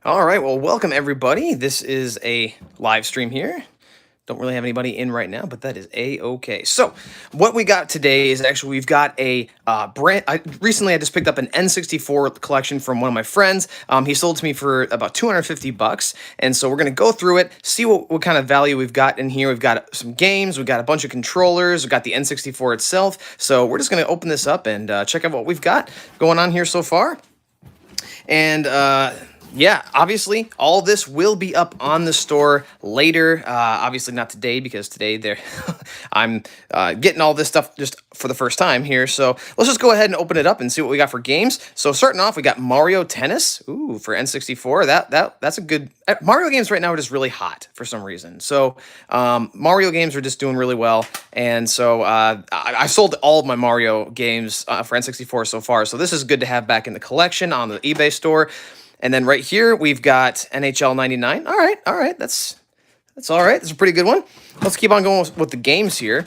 All right, well, welcome everybody. This is a live stream here. Don't really have anybody in right now, but that is a-okay. So, what we got today is actually we've got a brand. Recently I just picked up an N64 collection from one of my friends. He sold to me for about 250 bucks, and so we're gonna go through it, see what kind of value we've got in here. We've got some games, we've got a bunch of controllers, we've got the N64 itself. So we're just gonna open this up and check out what we've got going on here so far. And yeah, obviously, all this will be up on the store later. Obviously, not today because today I'm getting all this stuff just for the first time here. So let's just go ahead and open it up and see what we got for games. So starting off, we got Mario Tennis. Ooh, for N64. That's a good. Mario games right now are just really hot for some reason. So Mario games are just doing really well, and so I sold all of my Mario games for N64 so far. So this is good to have back in the collection on the eBay store. And then right here, we've got NHL 99. All right, that's all right. That's a pretty good one. Let's keep on going with the games here.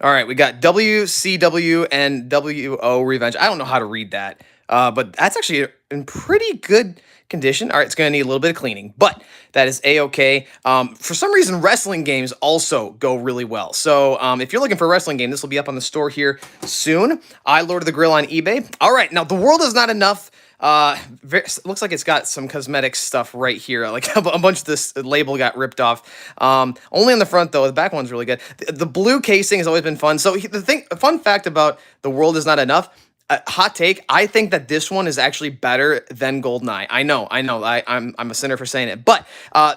All right, we got WCW and WO Revenge. I don't know how to read that, but that's actually in pretty good condition. All right, it's going to need a little bit of cleaning, but that is a-okay. For some reason, wrestling games also go really well. So if you're looking for a wrestling game, this will be up on the store here soon. Lord of the Grill on eBay. All right, now the world is not enough. Looks like it's got some cosmetic stuff right here. Like a bunch of this label got ripped off. Only on the front though. The back one's really good. The blue casing has always been fun. So a fun fact about The World Is Not Enough. Hot take. I think that this one is actually better than GoldenEye. I know. I'm a sinner for saying it, but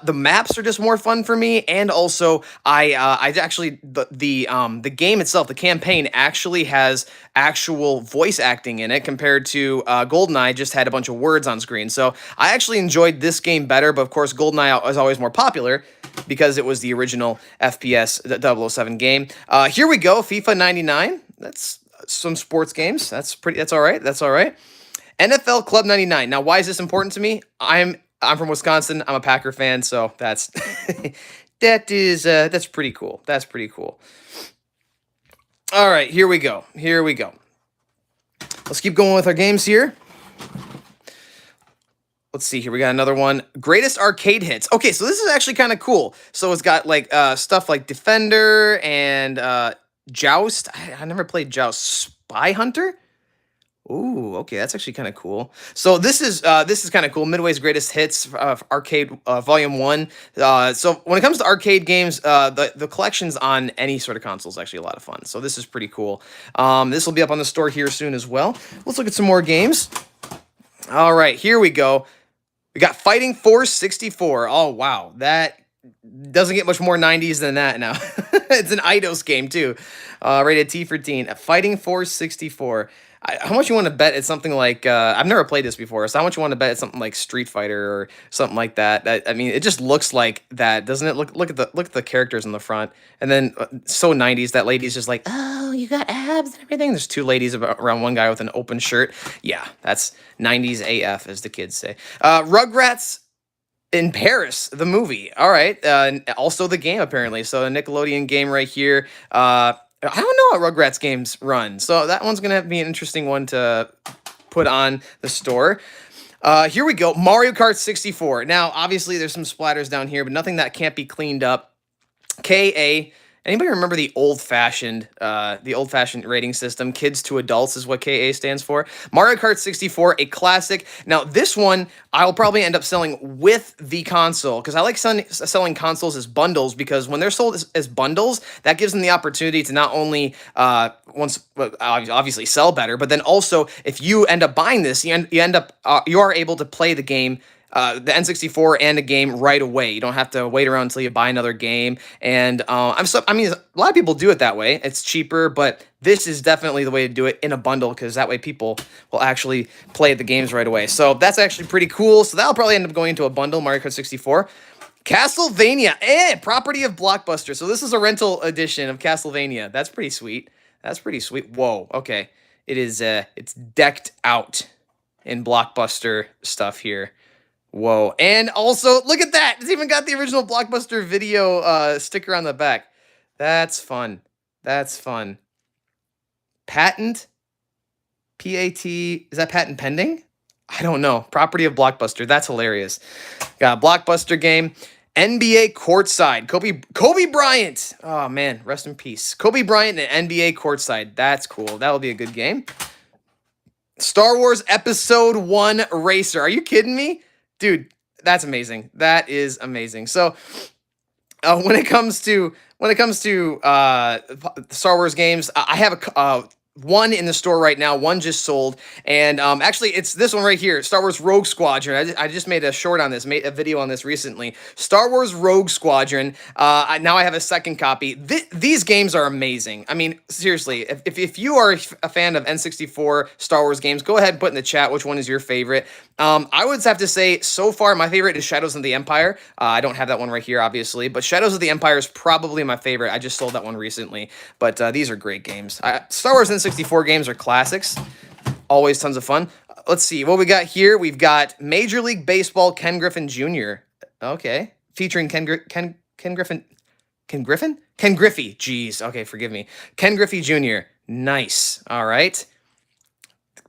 the maps are just more fun for me, and also I actually the game itself, the campaign actually has actual voice acting in it compared to GoldenEye just had a bunch of words on screen. So I actually enjoyed this game better, but of course GoldenEye was always more popular because it was the original FPS 007 game. Here we go, FIFA 99. That's some sports games. That's all right. That's all right. NFL Club 99. Now, why is this important to me? I'm from Wisconsin. I'm a Packer fan, so that's that's pretty cool. That's pretty cool. All right, here we go. Here we go. Let's keep going with our games here. Let's see here. We got another one. Greatest arcade hits. Okay, so this is actually kind of cool. So it's got like stuff like Defender and Joust. I never played Joust. Spy Hunter. Ooh, okay, that's actually kind of cool. So this is kind of cool. Midway's Greatest Hits Arcade Volume 1. So when it comes to arcade games, the collections on any sort of console is actually a lot of fun. So this is pretty cool. This will be up on the store here soon as well. Let's look at some more games. All right, here we go. We got Fighting Force 64. Oh, wow. That doesn't get much more 90s than that now. It's an IDOS game, too. Rated T for teen. Fighting Force 64. How much you want to bet it's something like... I've never played this before, so how much you want to bet it's something like Street Fighter or something like that? I mean, it just looks like that, doesn't it? Look at the characters in the front. And then, so 90s, that lady's just like, oh, you got abs and everything. There's two ladies around one guy with an open shirt. Yeah, that's 90s AF, as the kids say. Rugrats in Paris, the movie. All right. Also the game, apparently. So a Nickelodeon game right here. I don't know how Rugrats games run. So that one's going to be an interesting one to put on the store. Here we go. Mario Kart 64. Now, obviously, there's some splatters down here, but nothing that can't be cleaned up. KA. Anybody remember the old-fashioned rating system? Kids to adults is what KA stands for. Mario Kart 64, a classic. Now, this one I'll probably end up selling with the console because I like selling consoles as bundles because when they're sold as bundles, that gives them the opportunity to not only obviously sell better, but then also if you end up buying this, you are able to play the game. The N64 and a game right away. You don't have to wait around until you buy another game. And a lot of people do it that way. It's cheaper, but this is definitely the way to do it in a bundle because that way people will actually play the games right away. So that's actually pretty cool. So that'll probably end up going into a bundle, Mario Kart 64. Castlevania, property of Blockbuster. So this is a rental edition of Castlevania. That's pretty sweet. That's pretty sweet. Whoa, okay. It is, it's decked out in Blockbuster stuff here. Whoa. And also, look at that. It's even got the original Blockbuster video sticker on the back. That's fun. That's fun. Patent? PAT. Is that patent pending? I don't know. Property of Blockbuster. That's hilarious. Got a Blockbuster game. NBA Courtside. Kobe Bryant. Oh man, rest in peace. Kobe Bryant and NBA Courtside. That's cool. That'll be a good game. Star Wars Episode 1 Racer. Are you kidding me? Dude, that's amazing. That is amazing. So, when it comes to Star Wars games, I have one in the store right now. One just sold, and actually, it's this one right here, Star Wars Rogue Squadron. I just made a short on this, made a video on this recently. Star Wars Rogue Squadron. Now I have a second copy. These games are amazing. I mean, seriously, if you are a fan of N64 Star Wars games, go ahead and put in the chat which one is your favorite. I would have to say, so far, my favorite is Shadows of the Empire. I don't have that one right here, obviously, but Shadows of the Empire is probably my favorite. I just sold that one recently, but these are great games. Star Wars N64 games are classics. Always tons of fun. Let's see what we got here. We've got Major League Baseball Ken Griffey Jr. Okay, featuring Ken Griffey. Jeez. Okay, forgive me. Ken Griffey Jr. Nice. All right.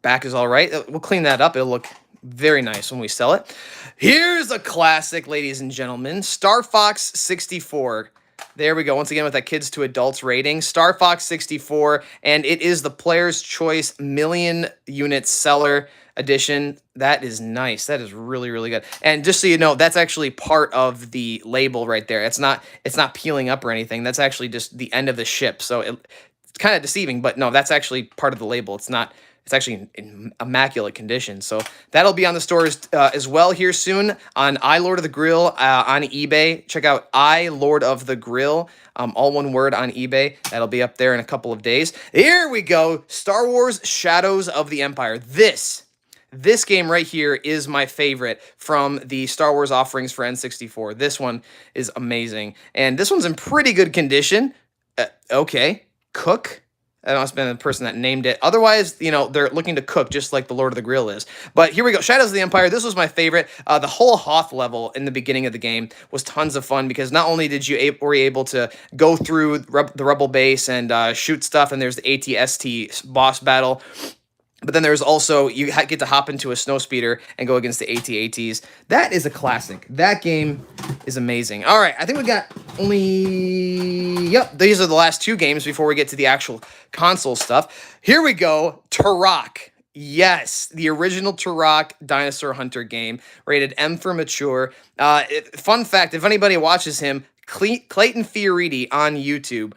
Back is all right. We'll clean that up. It'll look very nice when we sell it. Here's a classic, ladies and gentlemen. Star Fox 64. There we go. Once again with that kids to adults rating. Star Fox 64, and it is the Player's Choice Million Unit Seller Edition. That is nice. That is really, really good. And just so you know, that's actually part of the label right there. It's not peeling up or anything. That's actually just the end of the ship. So it's kind of deceiving, but no, that's actually part of the label. It's not. It's actually in immaculate condition. So that'll be on the stores as well here soon on Lord of the Grill on eBay. Check out Lord of the Grill, all one word on eBay. That'll be up there in a couple of days. Here we go. Star Wars Shadows of the Empire. This game right here is my favorite from the Star Wars offerings for N64. This one is amazing. And this one's in pretty good condition. Okay. Cook. That must have been the person that named it. Otherwise, you know, they're looking to cook just like the Lord of the Grill is. But here we go. Shadows of the Empire. This was my favorite. The whole Hoth level in the beginning of the game was tons of fun because not only were you able to go through the Rebel base and shoot stuff, and there's the AT-ST boss battle, but then there's also, you get to hop into a snowspeeder and go against the AT-ATs. That is a classic. That game is amazing. All right, I think we got yep, these are the last two games before we get to the actual console stuff. Here we go, Turok. Yes, the original Turok Dinosaur Hunter game, rated M for mature. Fun fact, if anybody watches him, Clayton Fioriti on YouTube,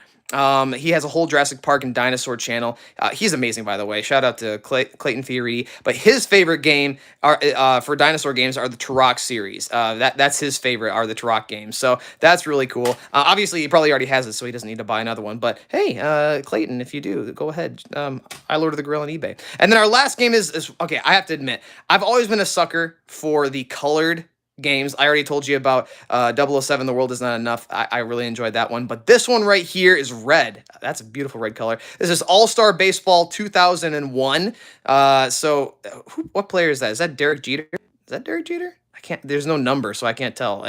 he has a whole Jurassic Park and dinosaur channel. He's amazing, by the way. Shout out to Clayton Fioriti. But his favorite game for dinosaur games are the Turok series. That's his favorite, are the Turok games. So that's really cool. Obviously, he probably already has it, so he doesn't need to buy another one. But hey, Clayton, if you do, go ahead. Lord of the Grill on eBay. And then our last game is okay, I have to admit, I've always been a sucker for the colored games. I already told you about 007 The World Is Not Enough. I really enjoyed that one. But this one right here is red. That's a beautiful red color. This is All-Star Baseball 2001. What player is that? Is that Derek Jeter? Is that Derek Jeter? I can't. There's no number, so I can't tell.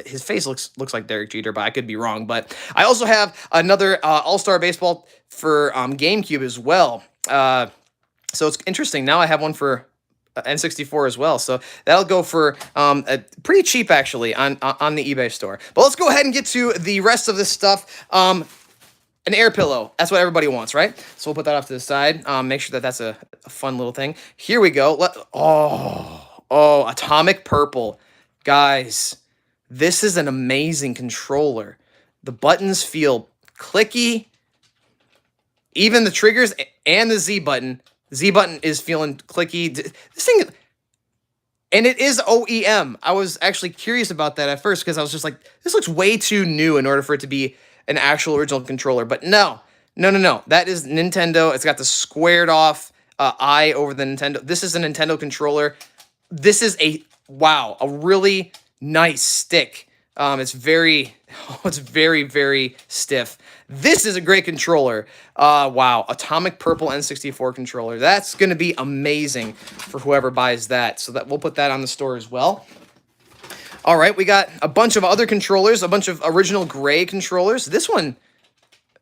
His face looks like Derek Jeter, but I could be wrong. But I also have another All-Star Baseball for GameCube as well. So it's interesting. Now I have one for N64 as well, so that'll go for pretty cheap actually on the eBay store. But let's go ahead and get to the rest of this stuff. An air pillow, that's what everybody wants, right? So we'll put that off to the side. Make sure that that's a fun little thing. Here we go. Atomic Purple, guys. This is an amazing controller. The buttons feel clicky. Even the triggers and the Z button. Z button is feeling clicky. This thing, and it is OEM. I was actually curious about that at first because I was just like, this looks way too new in order for it to be an actual original controller. But no. That is Nintendo. It's got the squared off eye over the Nintendo. This is a Nintendo controller. This is a really nice stick. It's very, very stiff. This is a great controller. Wow, Atomic Purple N64 controller. That's going to be amazing for whoever buys that. So that we'll put that on the store as well. All right, we got a bunch of other controllers, a bunch of original gray controllers. This one,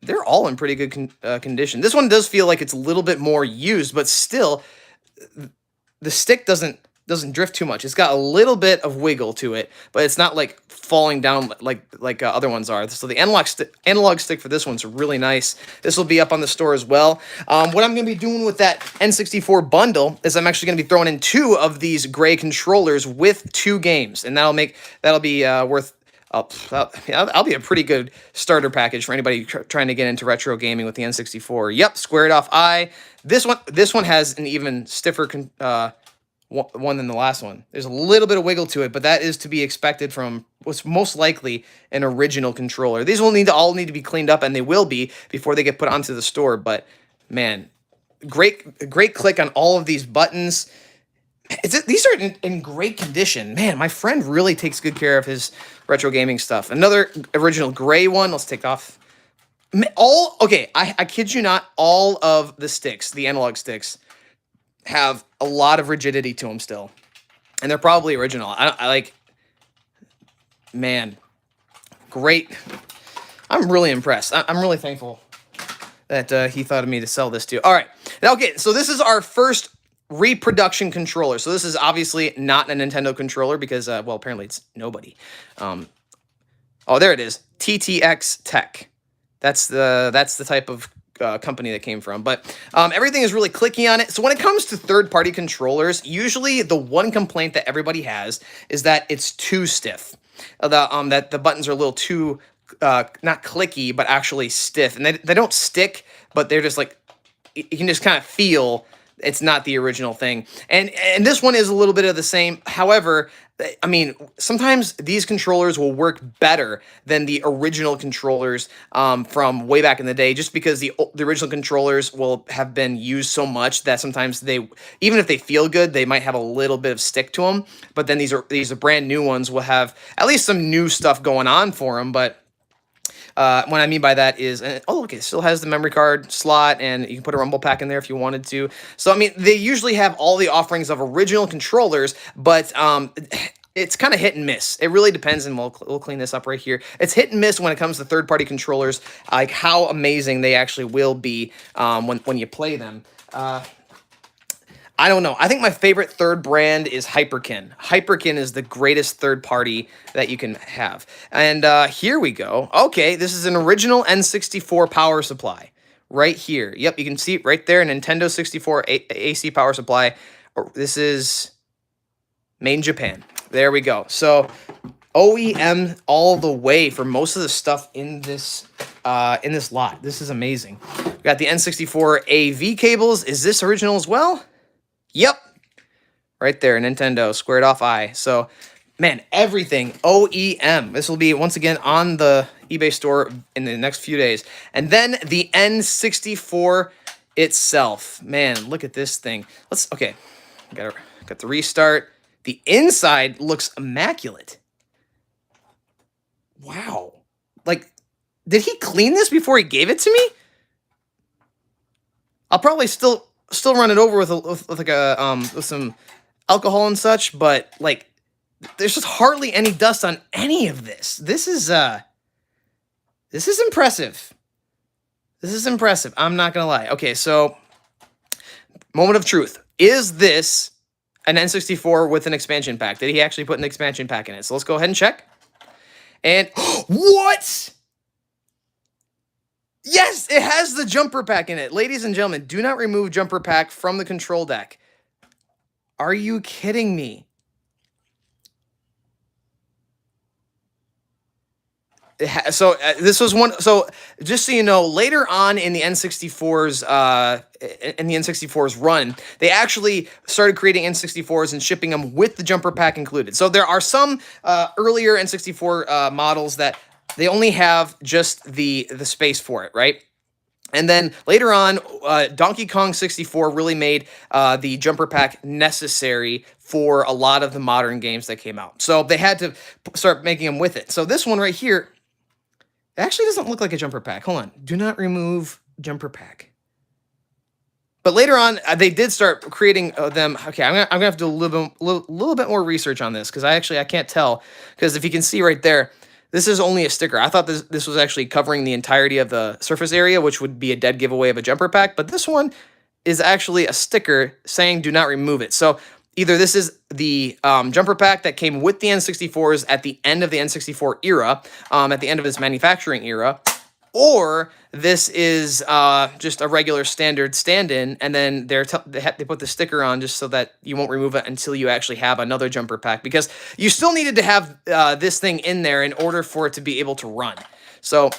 they're all in pretty good condition. This one does feel like it's a little bit more used, but still, the stick doesn't doesn't drift too much. It's got a little bit of wiggle to it, but it's not like falling down like other ones are. So the analog stick for this one's really nice. This will be up on the store as well. What I'm going to be doing with that N64 bundle is I'm actually going to be throwing in 2 of these gray controllers with 2 games, and that'll be worth. I'll be a pretty good starter package for anybody trying to get into retro gaming with the N64. Yep, squared off eye. This one has an even stiffer one than the last one. There's a little bit of wiggle to it, but that is to be expected from what's most likely an original controller. These will all need to be cleaned up, and they will be before they get put onto the store. But man, great click on all of these buttons. These are in great condition. Man, my friend really takes good care of his retro gaming stuff. Another original gray one. Let's take off. Okay, I kid you not, all of the sticks, the analog sticks, have a lot of rigidity to them still, and they're probably original. I like, man, great. I'm really impressed. I'm really thankful that he thought of me to sell this to. All right, now, okay, so this is our first reproduction controller. So this is obviously not a Nintendo controller because, well, apparently it's nobody. Oh, there it is, TTX Tech. That's the type of company that came from, but everything is really clicky on it. So when it comes to third-party controllers, usually the one complaint that everybody has is that it's too stiff. That the buttons are a little too not clicky, but actually stiff, and they don't stick, but they're just like, you can just kind of feel it's not the original thing. And this one is a little bit of the same. However, I mean, sometimes these controllers will work better than the original controllers from way back in the day, just because the original controllers will have been used so much that sometimes even if they feel good, they might have a little bit of stick to them. But then these are brand new ones will have at least some new stuff going on for them. But what I mean by that is, oh, look, it still has the memory card slot, and you can put a rumble pack in there if you wanted to. So, I mean, they usually have all the offerings of original controllers, but it's kind of hit and miss. It really depends, and we'll clean this up right here. It's hit and miss when it comes to third-party controllers, like how amazing they actually will be when you play them. I don't know. I think my favorite third brand is Hyperkin. Hyperkin is the greatest third party that you can have. And here we go. Okay, this is an original N64 power supply right here. Yep, you can see it right there, Nintendo 64 AC power supply. This is made in Japan. There we go. So OEM all the way for most of the stuff in this lot. This is amazing. We got the N64 AV cables. Is this original as well? Yep, right there, Nintendo, squared off eye. So, man, everything OEM. This will be, once again, on the eBay store in the next few days. And then the N64 itself. Man, look at this thing. Okay, got the restart. The inside looks immaculate. Wow. Like, did he clean this before he gave it to me? I'll probably still run it over with some alcohol and such, but like, there's just hardly any dust on any of this. This is impressive. This is impressive. I'm not gonna lie. Okay, so moment of truth. Is this an N64 with an expansion pack? Did he actually put an expansion pack in it? So let's go ahead and check. And what? Yes, it has the jumper pack in it. Ladies and gentlemen, do not remove jumper pack from the control deck. Are you kidding me? This was one. So just so you know, later on in the N64's run, they actually started creating N64s and shipping them with the jumper pack included. So there are some earlier N64 models that they only have just the space for it, right? And then later on, Donkey Kong 64 really made the jumper pack necessary for a lot of the modern games that came out. So they had to start making them with it. So this one right here, it actually doesn't look like a jumper pack. Hold on. Do not remove jumper pack. But later on, they did start creating them. Okay, I'm gonna have to do a little bit more research on this because I can't tell. Because if you can see right there, this is only a sticker. I thought this was actually covering the entirety of the surface area, which would be a dead giveaway of a jumper pack. But this one is actually a sticker saying do not remove it. So either this is the jumper pack that came with the N64s at the end of the N64 era, at the end of its manufacturing era, or this is just a regular standard stand-in, and then they put the sticker on just so that you won't remove it until you actually have another jumper pack, because you still needed to have this thing in there in order for it to be able to run. So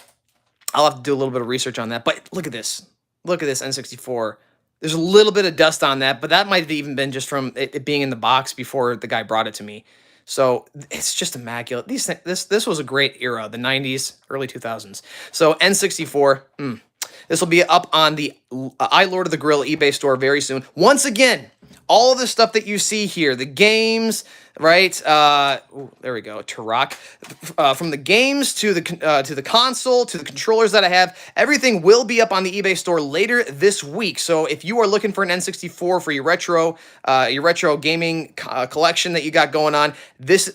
I'll have to do a little bit of research on that. But look at this. Look at this N64. There's a little bit of dust on that, but that might have even been just from it being in the box before the guy brought it to me. So it's just immaculate. This was a great era, the 90s, early 2000s. So N64, this will be up on the iLord of the Grill eBay store very soon. Once again, all of the stuff that you see here, the games, right? Ooh, there we go, Turok. From the games to the console to the controllers that I have, everything will be up on the eBay store later this week. So if you are looking for an N64 for your retro gaming collection that you got going on, this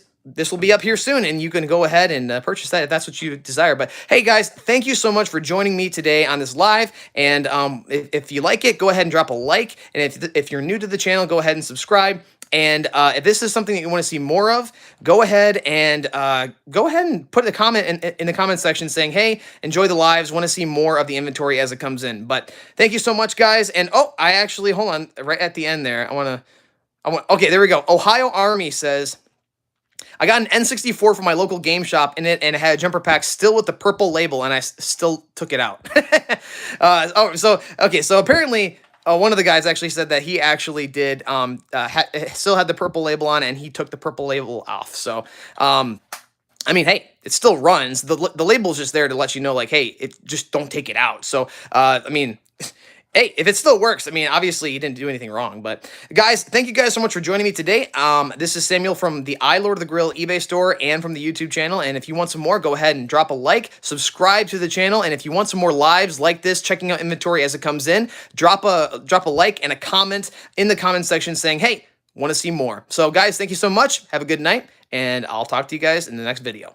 will be up here soon, and you can go ahead and purchase that if that's what you desire. But hey, guys, thank you so much for joining me today on this live. And if you like it, go ahead and drop a like. And if you're new to the channel, go ahead and subscribe. And if this is something that you want to see more of, go ahead and put a comment in the comment section saying, hey, enjoy the lives, want to see more of the inventory as it comes in. But thank you so much, guys. And hold on, right at the end there, okay, there we go. Ohio Army says, I got an N64 from my local game shop and it had a jumper pack still with the purple label, and I still took it out. So apparently one of the guys actually said that he actually did still had the purple label on, and he took the purple label off. So I mean, hey, it still runs. The label's just there to let you know, like, hey, just don't take it out. So I mean, hey, if it still works, I mean, obviously you didn't do anything wrong. But guys, thank you guys so much for joining me today. This is Samuel from the iLord of the Grill eBay store and from the YouTube channel. And if you want some more, go ahead and drop a like, subscribe to the channel. And if you want some more lives like this, checking out inventory as it comes in, drop a like and a comment in the comment section saying, hey, want to see more. So guys, thank you so much. Have a good night, and I'll talk to you guys in the next video.